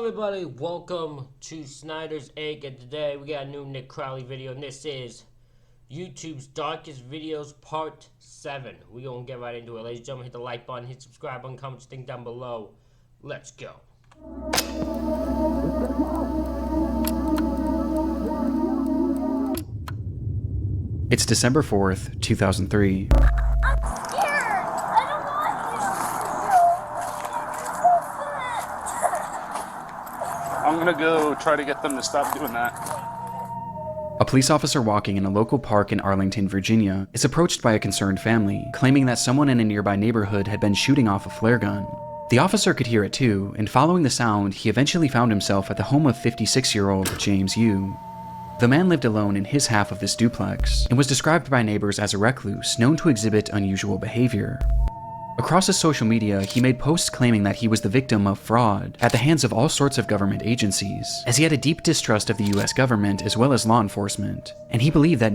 everybody, welcome to Snyder's Egg, and today we got a new Nick Crowley video, and this is YouTube's Darkest Videos Part 7. We're gonna get right into it. Ladies and gentlemen, hit the like button, hit subscribe button, comment your thing down below. Let's go. It's December 4th, 2003. I'm gonna go try to get them to stop doing that. A police officer walking in a local park in Arlington, Virginia, is approached by a concerned family, claiming that someone in a nearby neighborhood had been shooting off a flare gun. The officer could hear it too, and following the sound, he eventually found himself at the home of 56-year-old James Yu. The man lived alone in his half of this duplex, and was described by neighbors as a recluse known to exhibit unusual behavior. Across his social media, he made posts claiming that he was the victim of fraud at the hands of all sorts of government agencies, as he had a deep distrust of the US government as well as law enforcement, and he believed that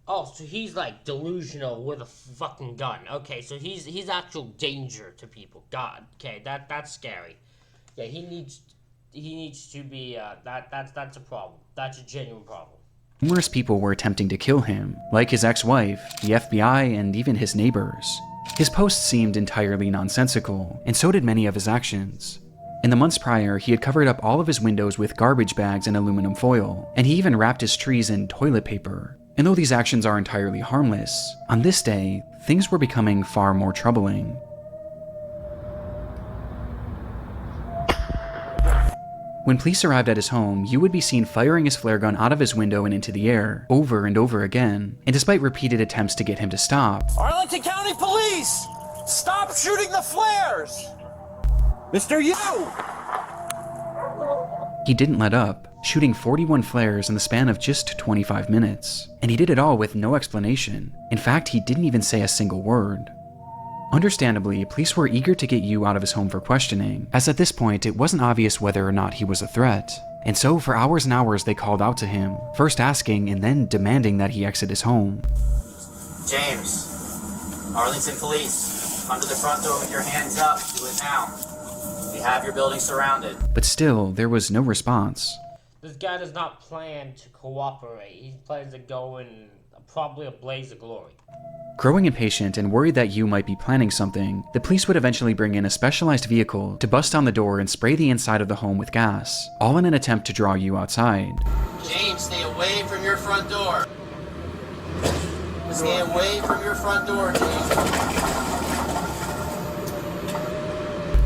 Oh, so he's like delusional with a fucking gun. Okay, so he's actual danger to people. God, okay, that's scary. Yeah, he needs to be that's a problem. That's a genuine problem. numerous people were attempting to kill him, like his ex-wife, the FBI, and even his neighbors. His posts seemed entirely nonsensical, and so did many of his actions. In the months prior, he had covered up all of his windows with garbage bags and aluminum foil, and he even wrapped his trees in toilet paper. And though these actions are entirely harmless, on this day, things were becoming far more troubling. When police arrived at his home, Yu would be seen firing his flare gun out of his window and into the air, over and over again, and despite repeated attempts to get him to stop, Arlington County Police! Stop shooting the flares! Mr. Yu! he didn't let up, shooting 41 flares in the span of just 25 minutes. And he did it all with no explanation. In fact, he didn't even say a single word. Understandably, police were eager to get Yu out of his home for questioning, as at this point it wasn't obvious whether or not he was a threat. And so for hours and hours they called out to him, first asking and then demanding that he exit his home. James, Arlington Police, come to the front door with your hands up. Do it now. We have your building surrounded. But still, there was no response. This guy does not plan to cooperate. He plans to go in probably a blaze of glory. Growing impatient and worried that Yu might be planning something, the police would eventually bring in a specialized vehicle to bust down the door and spray the inside of the home with gas, all in an attempt to draw Yu outside. James, stay away from your front door. Stay away from your front door, James.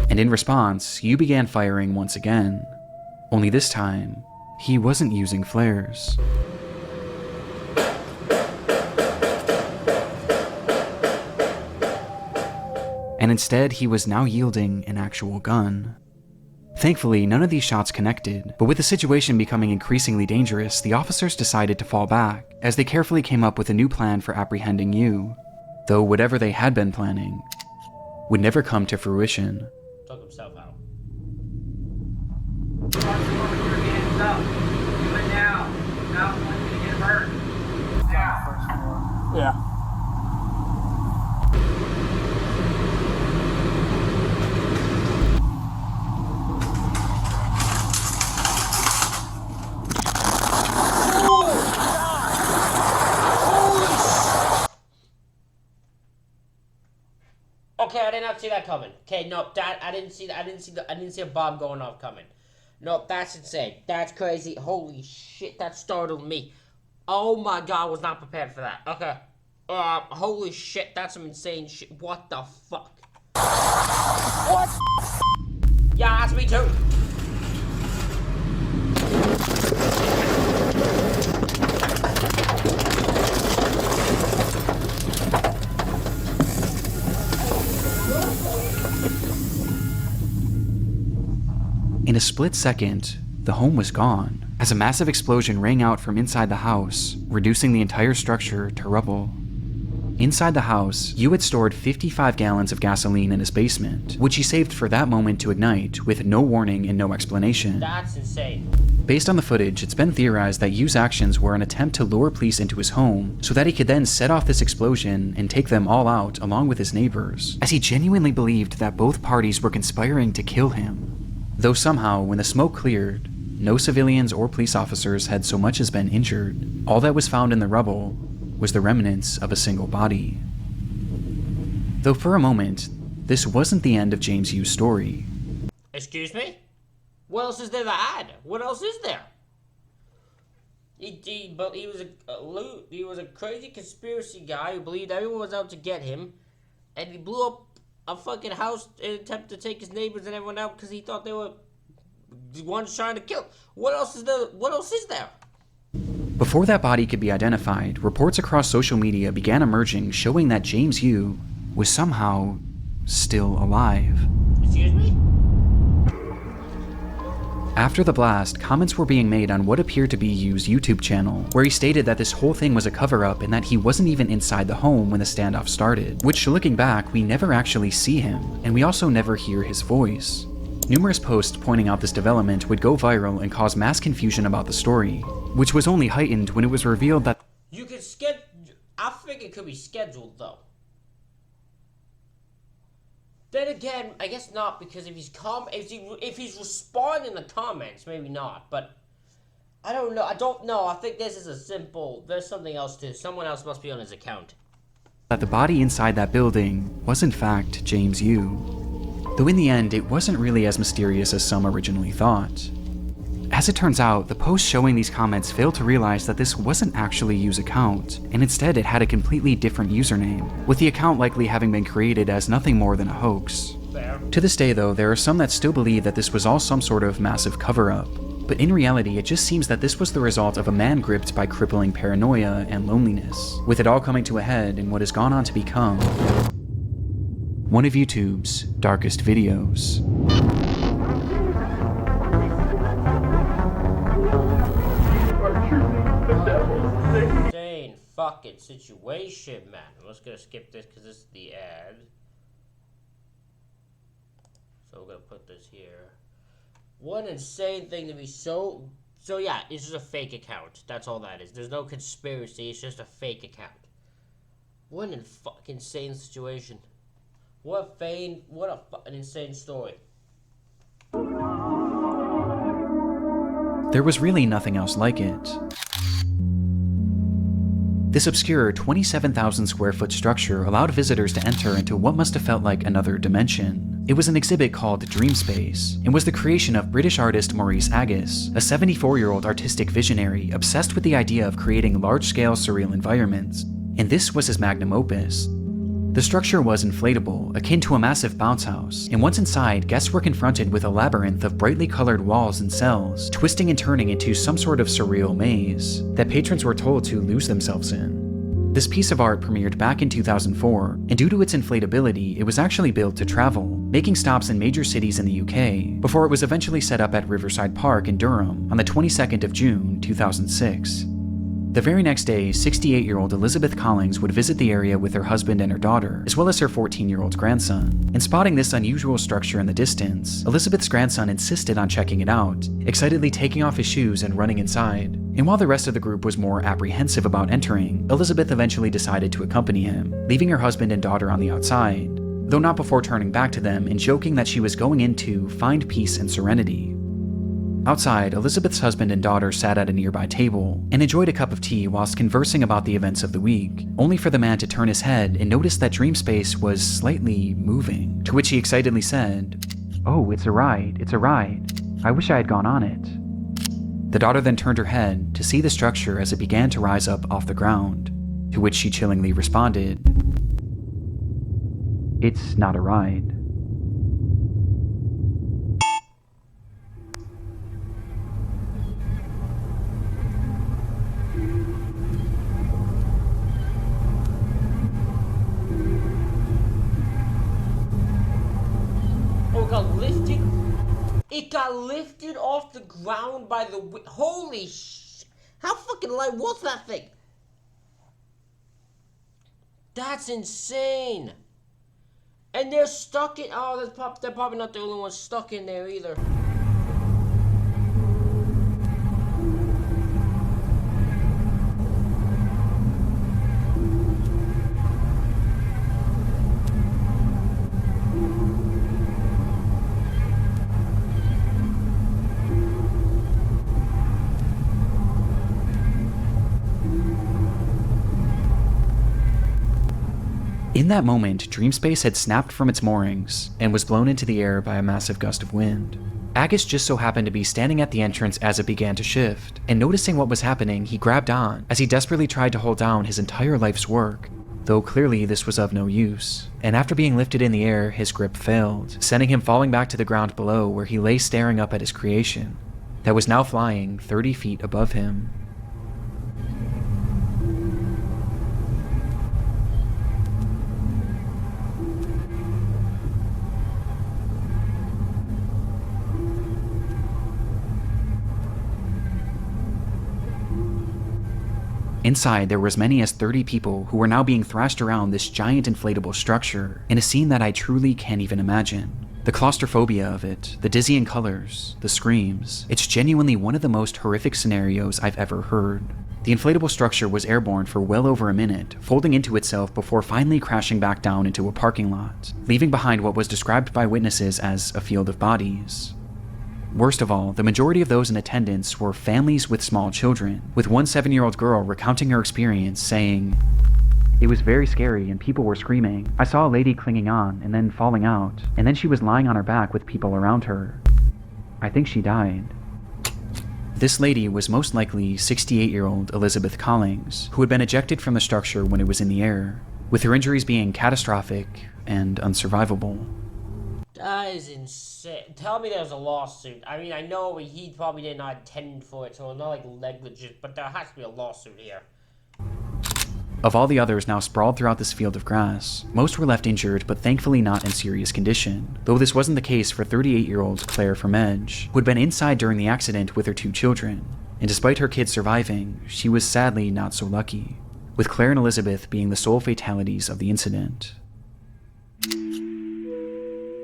And in response, Yu began firing once again. Only this time, he wasn't using flares. And instead, he was now yielding an actual gun. Thankfully, none of these shots connected, but with the situation becoming increasingly dangerous, the officers decided to fall back, as they carefully came up with a new plan for apprehending Yu. Though whatever they had been planning would never come to fruition. Took himself out. Yeah. Okay, I did not see that coming. Okay, no, that I didn't see a bomb going off coming. No, that's insane. That's crazy. Holy shit, that startled me. Oh my god, I was not prepared for that. Okay. Holy shit, that's some insane shit. What the fuck? What? Yeah, that's me too. In a split second, the home was gone, as a massive explosion rang out from inside the house, reducing the entire structure to rubble. Inside the house, Yu had stored 55 gallons of gasoline in his basement, which he saved for that moment to ignite with no warning and no explanation. That's insane. Based on the footage, it's been theorized that Yu's actions were an attempt to lure police into his home so that he could then set off this explosion and take them all out along with his neighbors, as he genuinely believed that both parties were conspiring to kill him. Though somehow, when the smoke cleared, no civilians or police officers had so much as been injured. All that was found in the rubble was the remnants of a single body. Though for a moment, this wasn't the end of James Yu's story. Excuse me? What else is there to add? What else is there? He was a crazy conspiracy guy who believed everyone was out to get him, and he blew up a fucking house in an attempt to take his neighbors and everyone out because he thought they were the ones trying to kill. What else is there? What else is there? Before that body could be identified, reports across social media began emerging showing that James Yu was somehow still alive. Excuse me? After the blast, comments were being made on what appeared to be Yu's YouTube channel, where he stated that this whole thing was a cover-up and that he wasn't even inside the home when the standoff started, which looking back, we never actually see him, and we also never hear his voice. Numerous posts pointing out this development would go viral and cause mass confusion about the story, which was only heightened when it was revealed that You could I think it could be scheduled though. Then again, I guess not, because if he's responding in the comments, maybe not. But I don't know. I think this is there's something else to. Someone else must be on his account. that the body inside that building was in fact James Yu. Though in the end, it wasn't really as mysterious as some originally thought. As it turns out, the post showing these comments failed to realize that this wasn't actually Yu's account, and instead it had a completely different username, with the account likely having been created as nothing more than a hoax. Fair. To this day though, there are some that still believe that this was all some sort of massive cover-up, but in reality it just seems that this was the result of a man gripped by crippling paranoia and loneliness, with it all coming to a head in what has gone on to become one of YouTube's darkest videos. Insane fucking situation, man. I'm just gonna skip this because this is the ad. So we're gonna put this here. One insane thing to be so yeah, it's just a fake account. That's all that is. There's no conspiracy, it's just a fake account. What an fucking insane situation. What a fucking insane story. There was really nothing else like it. This obscure 27,000 square foot structure allowed visitors to enter into what must have felt like another dimension. It was an exhibit called Dream Space, and was the creation of British artist Maurice Agus, a 74-year-old artistic visionary obsessed with the idea of creating large-scale surreal environments, and this was his magnum opus. The structure was inflatable, akin to a massive bounce house, and once inside, guests were confronted with a labyrinth of brightly colored walls and cells, twisting and turning into some sort of surreal maze that patrons were told to lose themselves in. This piece of art premiered back in 2004, and due to its inflatability, it was actually built to travel, making stops in major cities in the UK, before it was eventually set up at Riverside Park in Durham on the 22nd of June, 2006. The very next day, 68-year-old Elizabeth Collings would visit the area with her husband and her daughter, as well as her 14-year-old grandson. And spotting this unusual structure in the distance, Elizabeth's grandson insisted on checking it out, excitedly taking off his shoes and running inside. And while the rest of the group was more apprehensive about entering, Elizabeth eventually decided to accompany him, leaving her husband and daughter on the outside, though not before turning back to them and joking that she was going in to find peace and serenity. Outside, Elizabeth's husband and daughter sat at a nearby table and enjoyed a cup of tea whilst conversing about the events of the week, only for the man to turn his head and notice that Dream Space was slightly moving, to which he excitedly said, "Oh, it's a ride. I wish I had gone on it." The daughter then turned her head to see the structure as it began to rise up off the ground, to which she chillingly responded, "It's not a ride." It got lifted off the ground by the wind. Holy sh! How fucking light was that thing? That's insane. And they're stuck in. Oh, they're probably not the only ones stuck in there either. In that moment, Dreamspace had snapped from its moorings and was blown into the air by a massive gust of wind. Agus just so happened to be standing at the entrance as it began to shift, and noticing what was happening, he grabbed on as he desperately tried to hold down his entire life's work, though clearly this was of no use, and after being lifted in the air, his grip failed, sending him falling back to the ground below where he lay staring up at his creation, that was now flying 30 feet above him. Inside, there were as many as 30 people who were now being thrashed around this giant inflatable structure in a scene that I truly can't even imagine. The claustrophobia of it, the dizzying colors, the screams, it's genuinely one of the most horrific scenarios I've ever heard. The inflatable structure was airborne for well over a minute, folding into itself before finally crashing back down into a parking lot, leaving behind what was described by witnesses as a field of bodies. Worst of all, the majority of those in attendance were families with small children, with one 7-year-old girl recounting her experience, saying, "It was very scary and people were screaming. I saw a lady clinging on and then falling out, and then she was lying on her back with people around her. I think she died." This lady was most likely 68-year-old Elizabeth Collings, who had been ejected from the structure when it was in the air, with her injuries being catastrophic and unsurvivable. That is insane. Tell me there's a lawsuit. I mean, I know he probably did not intend for it, so it's not like negligent, but there has to be a lawsuit here. Of all the others now sprawled throughout this field of grass, most were left injured but thankfully not in serious condition, though this wasn't the case for 38-year-old Claire Vermege, who had been inside during the accident with her 2 children, and despite her kids surviving, she was sadly not so lucky, with Claire and Elizabeth being the sole fatalities of the incident.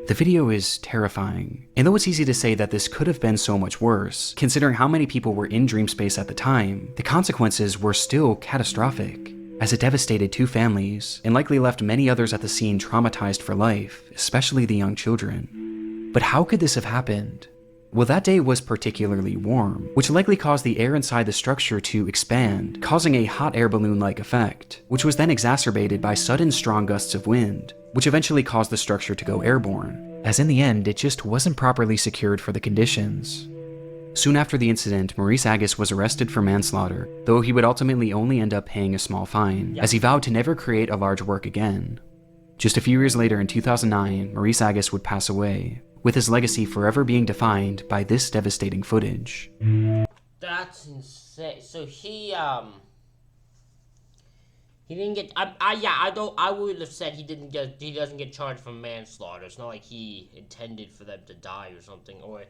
The video is terrifying, and though it's easy to say that this could have been so much worse, considering how many people were in Dreamspace at the time, the consequences were still catastrophic, as it devastated 2 families, and likely left many others at the scene traumatized for life, especially the young children. But how could this have happened? Well, that day was particularly warm, which likely caused the air inside the structure to expand, causing a hot air balloon-like effect, which was then exacerbated by sudden strong gusts of wind, which eventually caused the structure to go airborne, as in the end, it just wasn't properly secured for the conditions. Soon after the incident, Maurice Agus was arrested for manslaughter, though he would ultimately only end up paying a small fine, as he vowed to never create a large work again. Just a few years later in 2009, Maurice Agus would pass away, with his legacy forever being defined by this devastating footage. That's insane. So he didn't get. I would have said he doesn't get charged for manslaughter. It's not like he intended for them to die or something, or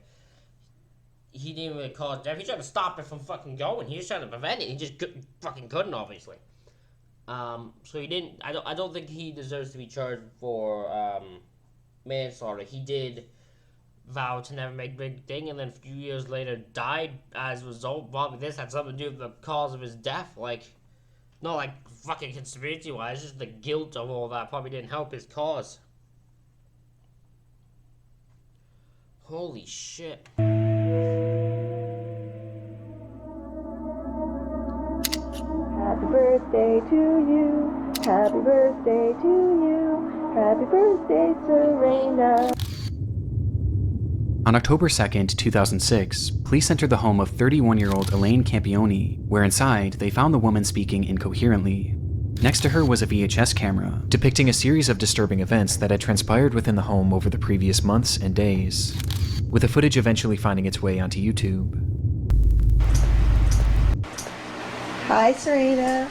he didn't really cause death. He tried to stop it from fucking going. He was trying to prevent it. He just fucking couldn't, obviously. So he didn't. I don't think he deserves to be charged for manslaughter. He did vow to never make big thing, and then a few years later died as a result. Probably this had something to do with the cause of his death. Like, not like fucking conspiracy wise, just the guilt of all that probably didn't help his cause. Holy shit. Happy birthday to you. Happy birthday to you. Happy birthday, Serena. On October 2nd, 2006, police entered the home of 31-year-old Elaine Campione, where inside they found the woman speaking incoherently. Next to her was a VHS camera, depicting a series of disturbing events that had transpired within the home over the previous months and days, with the footage eventually finding its way onto YouTube. Hi, Serena.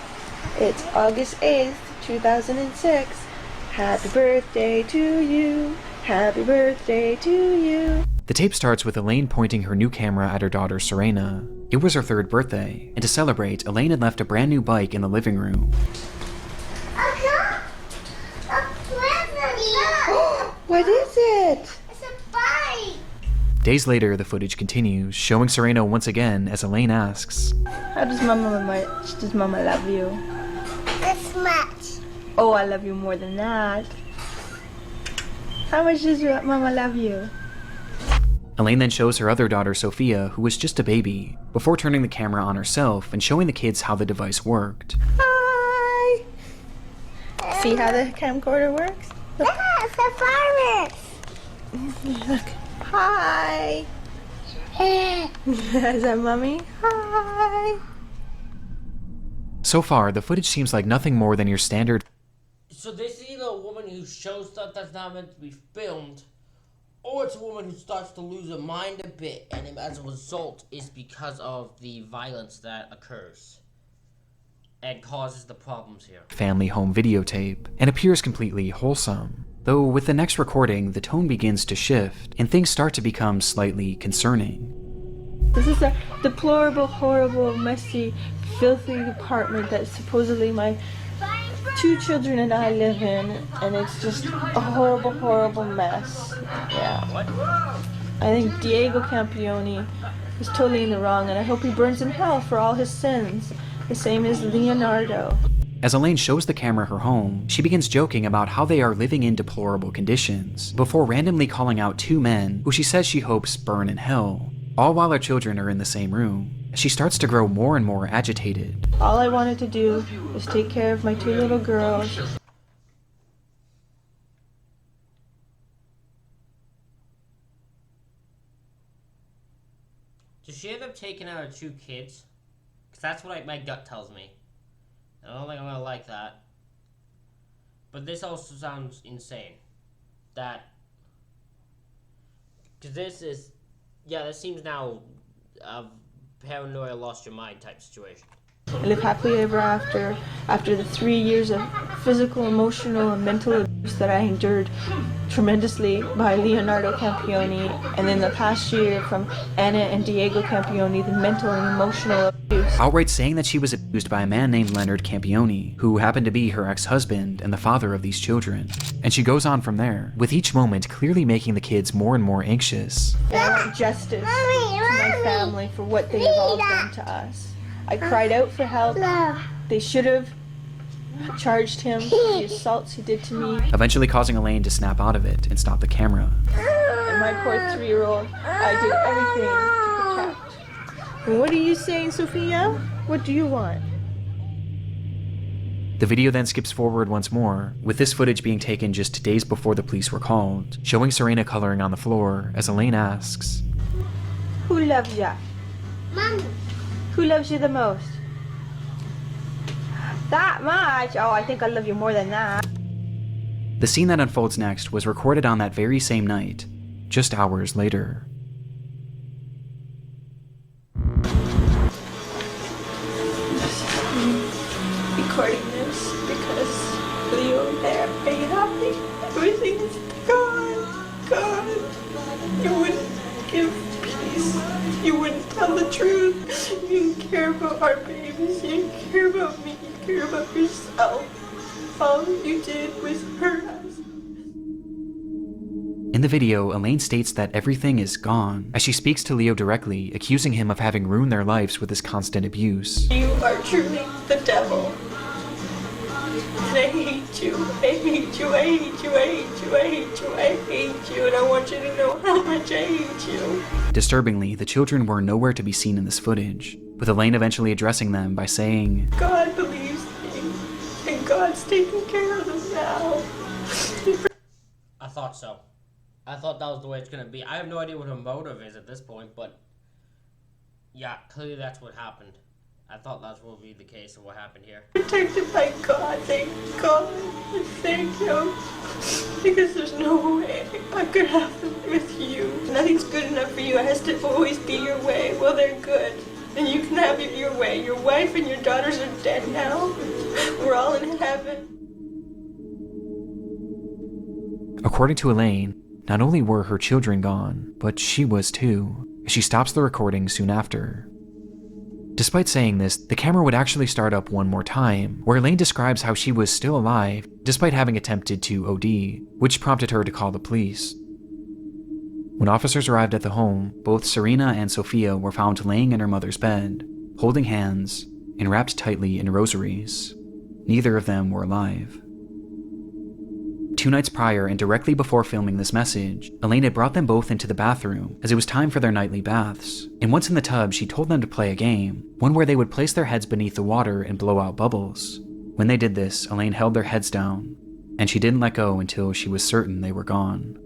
It's August 8th, 2006. Happy birthday to you. Happy birthday to you. The tape starts with Elaine pointing her new camera at her daughter Serena. It was her 3rd birthday, and to celebrate, Elaine had left a brand new bike in the living room. What is it? It's a bike. Days later, the footage continues, showing Serena once again as Elaine asks, How does Mama love you? This much. Oh, I love you more than that. How much does Mama love you? Elaine then shows her other daughter Sophia, who was just a baby, before turning the camera on herself and showing the kids how the device worked. Hi. See how the camcorder works? That's the farmers. Look. Hi. Is that mommy? Hi. So far, the footage seems like nothing more than your standard. So this is either a woman who shows stuff that's not meant to be filmed, or it's a woman who starts to lose her mind a bit, and as a result is because of the violence that occurs and causes the problems here. Family home videotape and appears completely wholesome. Though with the next recording, the tone begins to shift and things start to become slightly concerning. This is a deplorable, horrible, messy, filthy apartment that supposedly my 2 children and I live in, and it's just a horrible, horrible mess. Yeah. I think Diego Campione is totally in the wrong, and I hope he burns in hell for all his sins, the same as Leonardo. As Elaine shows the camera her home, she begins joking about how they are living in deplorable conditions, before randomly calling out 2 men who she says she hopes burn in hell, all while her children are in the same room. She starts to grow more and more agitated. All I wanted to do was take care of my 2 little girls. Does she end up taking out her 2 kids? Because that's what my gut tells me. I don't think I'm gonna like that. But this also sounds insane. Because this is... Yeah, this seems now a paranoia, lost your mind type situation. I live happily ever after the 3 years of physical, emotional, and mental abuse that I endured tremendously by Leonardo Campione, and then the past year from Anna and Diego Campione, the mental and emotional abuse. Outright saying that she was abused by a man named Leonard Campione, who happened to be her ex-husband and the father of these children. And she goes on from there, with each moment clearly making the kids more and more anxious. And I want justice to my family for what they have all done to us. I cried out for help. They should have charged him for the assaults he did to me. Eventually causing Elaine to snap out of it and stop the camera. And my poor 3-year-old, I did everything to protect. And what are you saying, Sophia? What do you want? The video then skips forward once more, with this footage being taken just days before the police were called, showing Serena coloring on the floor as Elaine asks, Who loves ya? Mom. Who loves you the most? That much? Oh, I think I love you more than that. The scene that unfolds next was recorded on that very same night, just hours later. Recording this because Leo and I are very happy. Everything's gone. You wouldn't give peace. You wouldn't tell the truth. You didn't care about our babies. You didn't care about me. You care about yourself. All you did was hurt us. In the video, Elaine states that everything is gone, as she speaks to Leo directly, accusing him of having ruined their lives with his constant abuse. You are truly the devil. And I hate you. I hate you. I hate you. I hate you. I hate you. I hate you. And I want you to know how much I hate you. Disturbingly, the children were nowhere to be seen in this footage, with Elaine eventually addressing them by saying, God believes me. And God's taking care of them now. I thought so. I thought that was the way it's gonna be. I have no idea what her motive is at this point, but yeah, clearly that's what happened. I thought that would be the case of what happened here. Protected by God. Thank God. Thank Him. Because there's no way I could have them with you. Nothing's good enough for you. It has to always be your way. Well, they're good. And you can have it your way. Your wife and your daughters are dead now. We're all in heaven. According to Elaine, not only were her children gone, but she was too. She stops the recording soon after. Despite saying this, the camera would actually start up one more time, where Elaine describes how she was still alive, despite having attempted to OD, which prompted her to call the police. When officers arrived at the home, both Serena and Sophia were found laying in her mother's bed, holding hands, and wrapped tightly in rosaries. Neither of them were alive. 2 nights prior, and directly before filming this message, Elaine had brought them both into the bathroom, as it was time for their nightly baths. And once in the tub, she told them to play a game, one where they would place their heads beneath the water and blow out bubbles. When they did this, Elaine held their heads down, and she didn't let go until she was certain they were gone.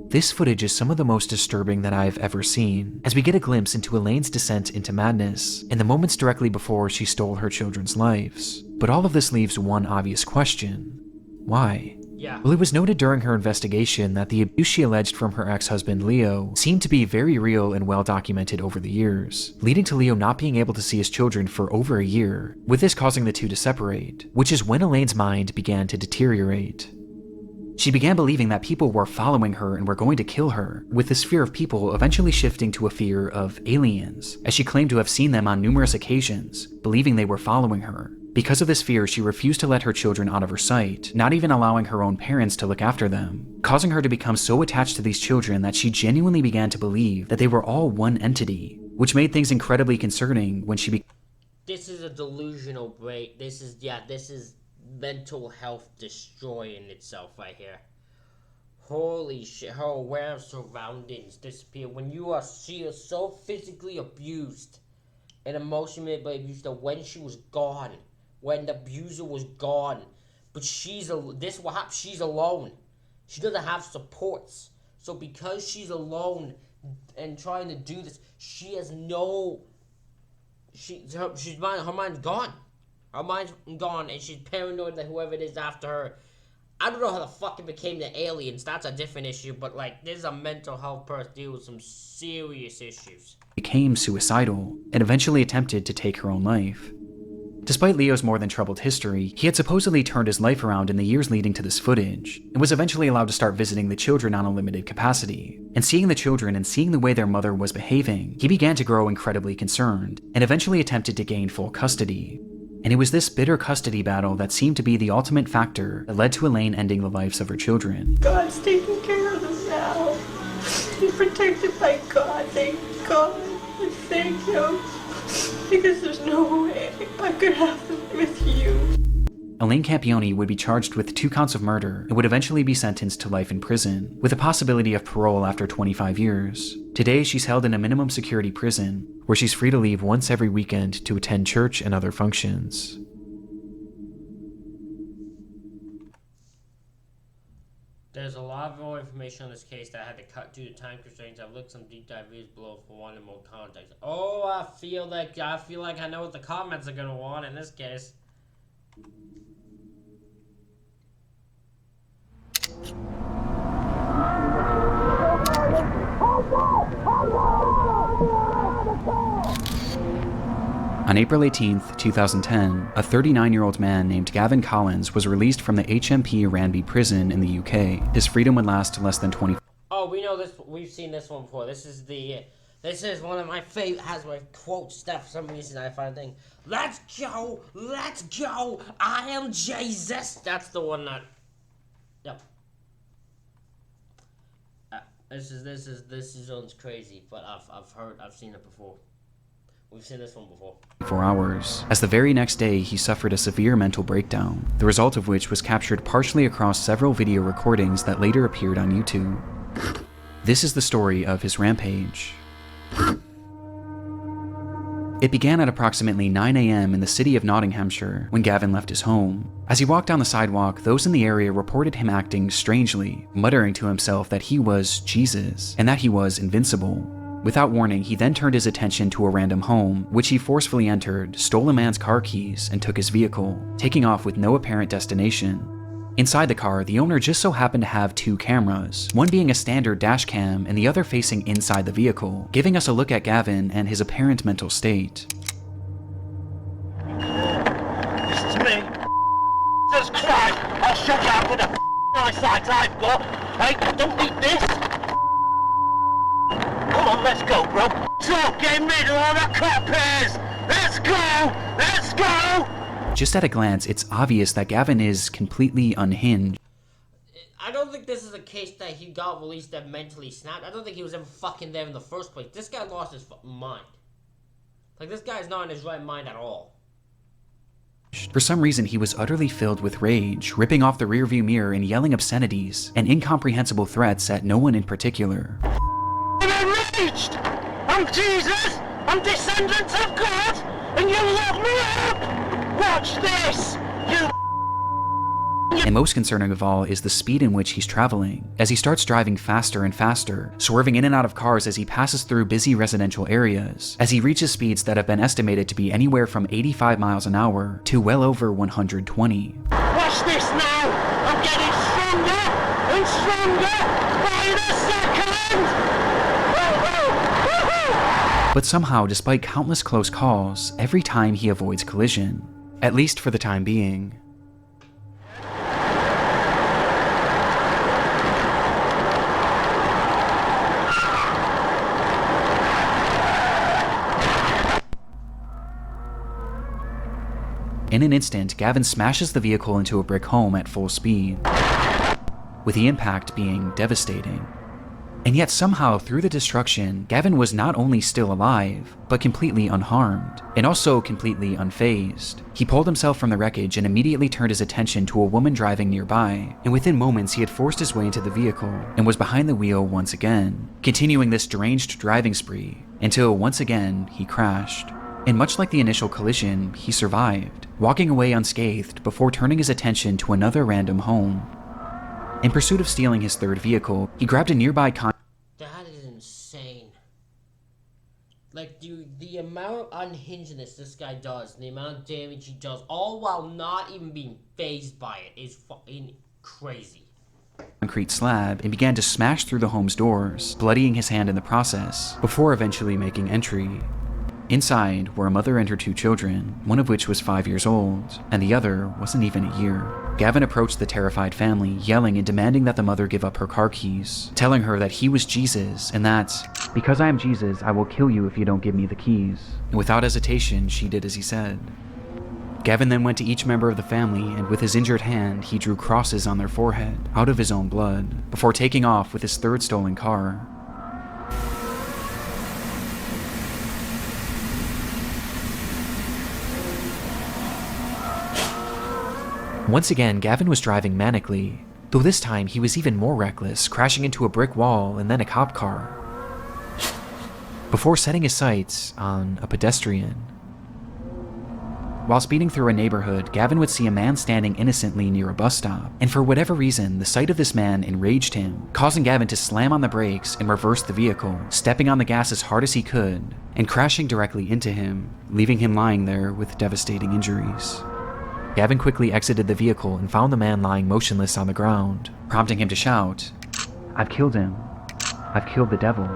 This footage is some of the most disturbing that I've ever seen, as we get a glimpse into Elaine's descent into madness in the moments directly before she stole her children's lives. But all of this leaves one obvious question. Why? Yeah. Well, it was noted during her investigation that the abuse she alleged from her ex-husband Leo seemed to be very real and well documented over the years, leading to Leo not being able to see his children for over a year, with this causing the two to separate, which is when Elaine's mind began to deteriorate. She began believing that people were following her and were going to kill her, with this fear of people eventually shifting to a fear of aliens, as she claimed to have seen them on numerous occasions, believing they were following her. Because of this fear, she refused to let her children out of her sight, not even allowing her own parents to look after them, causing her to become so attached to these children that she genuinely began to believe that they were all one entity, which made things incredibly concerning when she This is a delusional break. This is mental health destroying itself right here. Holy shit, her aware of surroundings disappear. When she is so physically abused and emotionally abused that when she was gone, when the abuser was gone, but she's alone. She doesn't have supports. So because she's alone and trying to do this, she has no... her mind's gone. Her mind's gone, and she's paranoid that whoever it is after her... I don't know how the fuck it became the aliens. That's a different issue, but like, this is a mental health person dealing with some serious issues. Became suicidal and eventually attempted to take her own life. Despite Leo's more than troubled history, he had supposedly turned his life around in the years leading to this footage, and was eventually allowed to start visiting the children on a limited capacity. And seeing the children and seeing the way their mother was behaving, he began to grow incredibly concerned, and eventually attempted to gain full custody. And it was this bitter custody battle that seemed to be the ultimate factor that led to Elaine ending the lives of her children. God's taking care of them now. He's protected by God, thank God. And thank you. Because there's no way I could have them with you. Elaine Campione would be charged with 2 counts of murder and would eventually be sentenced to life in prison, with a possibility of parole after 25 years. Today, she's held in a minimum security prison, where she's free to leave once every weekend to attend church and other functions. There's a lot more information on this case that I had to cut due to time constraints. I've looked some deep dive videos below for wanting more context. Oh, I feel like I know what the comments are gonna want in this case. On April 18th, 2010, a 39-year-old man named Gavin Collins was released from the HMP Ranby prison in the UK. His freedom would last less than 20. Oh, we know this. We've seen this one before. This is one of my favorite. Has my quote stuff for some reason. I find thing. Let's go. I am Jesus. That's the one that. Yep. This one's crazy, but I've seen it before. We've seen this one before. 4 hours, as the very next day he suffered a severe mental breakdown, the result of which was captured partially across several video recordings that later appeared on YouTube. This is the story of his rampage. It began at approximately 9 a.m. in the city of Nottinghamshire when Gavin left his home. As he walked down the sidewalk, those in the area reported him acting strangely, muttering to himself that he was Jesus and that he was invincible. Without warning, he then turned his attention to a random home, which he forcefully entered, stole a man's car keys, and took his vehicle, taking off with no apparent destination. Inside the car, the owner just so happened to have 2 cameras, one being a standard dash cam and the other facing inside the vehicle, giving us a look at Gavin and his apparent mental state. This is me. Jesus Christ! I'll shut you up with the eyesight I've got. Hey, don't need this. Come on, let's go, bro. Stop getting rid of all the crap hairs. Let's go. Just at a glance, it's obvious that Gavin is completely unhinged. I don't think this is a case that he got released and mentally snapped. I don't think he was ever fucking there in the first place. This guy lost his mind. Like, this guy's not in his right mind at all. For some reason, he was utterly filled with rage, ripping off the rearview mirror and yelling obscenities and incomprehensible threats at no one in particular. I'm enraged! I'm Jesus! I'm descendant of God! And you lock me up! Watch this! You And most concerning of all is the speed in which he's traveling, as he starts driving faster and faster, swerving in and out of cars as he passes through busy residential areas, as he reaches speeds that have been estimated to be anywhere from 85 miles an hour to well over 120. watch this now! I'm getting stronger and stronger by the second! Woohoo! Woohoo! But somehow, despite countless close calls, every time he avoids collision. At least for the time being. In an instant, Gavin smashes the vehicle into a brick home at full speed, with the impact being devastating. And yet somehow, through the destruction, Gavin was not only still alive, but completely unharmed, and also completely unfazed. He pulled himself from the wreckage and immediately turned his attention to a woman driving nearby, and within moments he had forced his way into the vehicle, and was behind the wheel once again, continuing this deranged driving spree, until once again he crashed. And much like the initial collision, he survived, walking away unscathed before turning his attention to another random home. In pursuit of stealing his third vehicle, he grabbed a nearby That is insane. Like, dude, the amount of unhingedness this guy does, the amount of damage he does, all while not even being fazed by it, is fucking crazy. concrete slab and began to smash through the home's doors, bloodying his hand in the process, before eventually making entry. Inside were a mother and her 2 children, one of which was 5 years old, and the other wasn't even a year. Gavin approached the terrified family, yelling and demanding that the mother give up her car keys, telling her that he was Jesus and that, "Because I am Jesus, I will kill you if you don't give me the keys." And without hesitation, she did as he said. Gavin then went to each member of the family, and with his injured hand, he drew crosses on their forehead, out of his own blood, before taking off with his third stolen car. Once again, Gavin was driving manically, though this time he was even more reckless, crashing into a brick wall and then a cop car, before setting his sights on a pedestrian. While speeding through a neighborhood, Gavin would see a man standing innocently near a bus stop, and for whatever reason, the sight of this man enraged him, causing Gavin to slam on the brakes and reverse the vehicle, stepping on the gas as hard as he could, and crashing directly into him, leaving him lying there with devastating injuries. Gavin quickly exited the vehicle and found the man lying motionless on the ground, prompting him to shout, "I've killed him. I've killed the devil."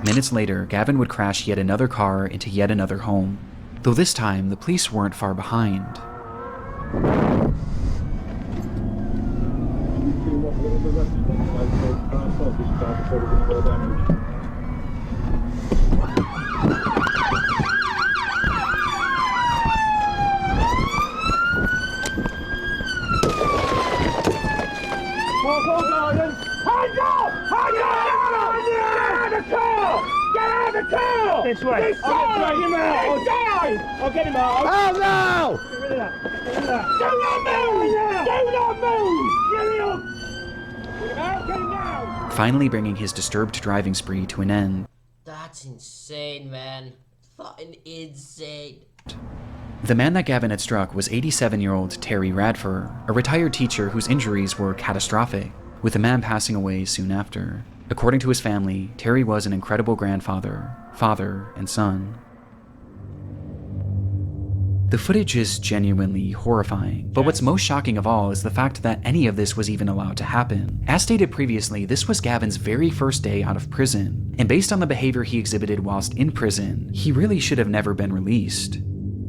Minutes later, Gavin would crash yet another car into yet another home, though this time the police weren't far behind. This way. I'll get him out. I'll get him out. Oh no! Get rid of that. Get rid of that. Do not move! Do not move! Get him up! Get him out! Get him now! Finally bringing his disturbed driving spree to an end. That's insane, man. Fucking insane. The man that Gavin had struck was 87-year-old Terry Radford, a retired teacher whose injuries were catastrophic, with the man passing away soon after. According to his family, Terry was an incredible grandfather, father, and son. The footage is genuinely horrifying, but what's most shocking of all is the fact that any of this was even allowed to happen. As stated previously, this was Gavin's very first day out of prison, and based on the behavior he exhibited whilst in prison, he really should have never been released.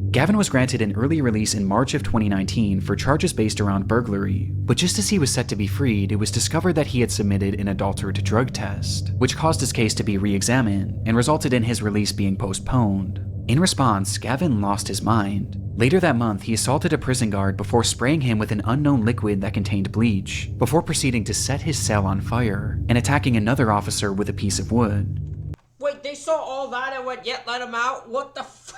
Gavin was granted an early release in March of 2019 for charges based around burglary, but just as he was set to be freed, it was discovered that he had submitted an adulterated drug test, which caused his case to be re-examined and resulted in his release being postponed. In response, Gavin lost his mind. Later that month, he assaulted a prison guard before spraying him with an unknown liquid that contained bleach, before proceeding to set his cell on fire and attacking another officer with a piece of wood. Wait, they saw all that and went, "Yep, let him out"? What the fuck?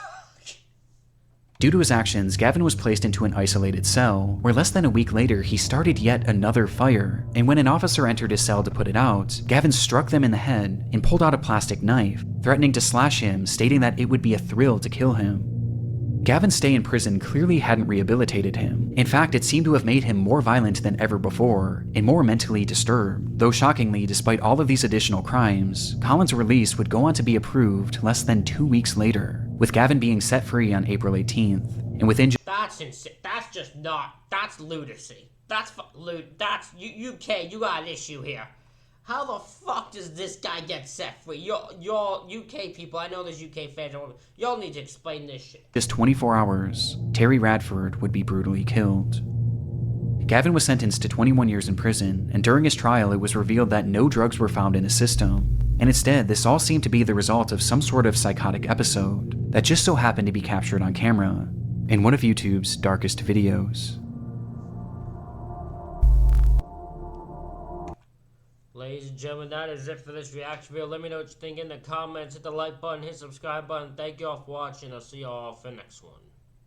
Due to his actions, Gavin was placed into an isolated cell, where less than a week later he started yet another fire, and when an officer entered his cell to put it out, Gavin struck them in the head and pulled out a plastic knife, threatening to slash him, stating that it would be a thrill to kill him. Gavin's stay in prison clearly hadn't rehabilitated him. In fact, it seemed to have made him more violent than ever before, and more mentally disturbed. Though shockingly, despite all of these additional crimes, Colin's release would go on to be approved less than 2 weeks later, with Gavin being set free on April 18th, and within That's insane. That's just not. That's lunacy. That's That's UK. You got an issue here. How the fuck does this guy get set free? You're UK people. I know there's UK fans. Y'all need to explain this shit. just 24 hours, Terry Radford would be brutally killed. Gavin was sentenced to 21 years in prison, and during his trial, it was revealed that no drugs were found in his system. And instead, this all seemed to be the result of some sort of psychotic episode that just so happened to be captured on camera in one of YouTube's darkest videos. Ladies and gentlemen, that is it for this reaction video. Let me know what you think in the comments. Hit the like button, hit the subscribe button. Thank you all for watching. I'll see you all for the next one.